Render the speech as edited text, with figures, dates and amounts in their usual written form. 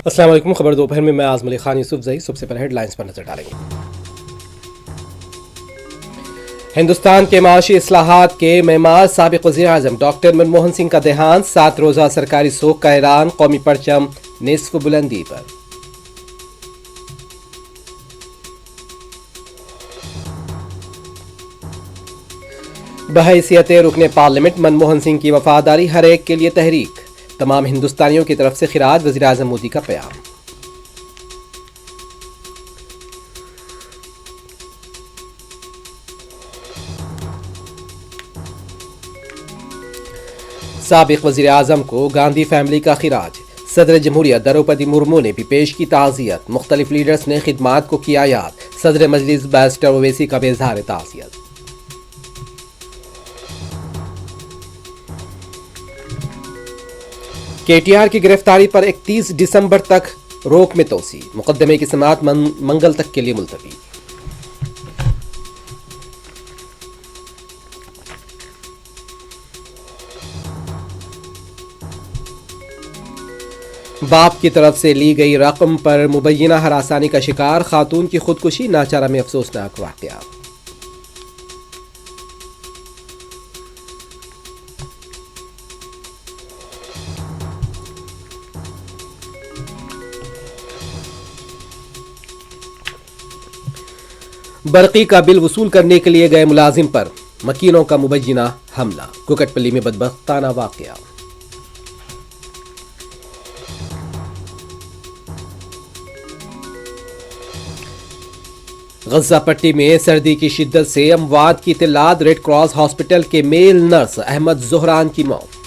السلام علیکم. خبر دوپہر میں اعظم علی خان یوسف زئی. سب سے پہلے ہیڈ لائنز پر نظر ڈالیں گے. ہندوستان کے معاشی اصلاحات کے معمار سابق وزیر اعظم ڈاکٹر منموہن سنگھ کا دیہانت. 7 روزہ سرکاری سوگ کا اعلان. قومی پرچم نصف بلندی پر. بحیثیت رکن پارلیمنٹ منموہن سنگھ کی وفاداری ہر ایک کے لیے تحریک. تمام ہندوستانیوں کی طرف سے خراج. وزیر اعظم مودی کا پیام. سابق وزیر اعظم کو گاندھی فیملی کا خراج. صدر جمہوریہ دروپدی مرمو نے بھی پیش کی تعزیت. مختلف لیڈرز نے خدمات کو کیا یاد. صدر مجلس بیرسٹر اویسی کا بھی اظہار تعزیت. کے ٹی آر کی گرفتاری پر 31 دسمبر تک روک میں توسیع. مقدمے کی سماعت منگل تک کے لیے ملتوی. باپ کی طرف سے لی گئی رقم پر مبینہ ہراسانی کا شکار. خاتون کی خودکشی. ناچارہ میں افسوسناک واقعہ. برقی کا بل وصول کرنے کے لیے گئے ملازم پر مکینوں کا مبینہ حملہ. کوکٹ پلی میں بدبختانہ واقعہ. غزہ پٹی میں سردی کی شدت سے اموات کی اطلاعات. ریڈ کراس ہاسپٹل کے میل نرس احمد زہران کی موت.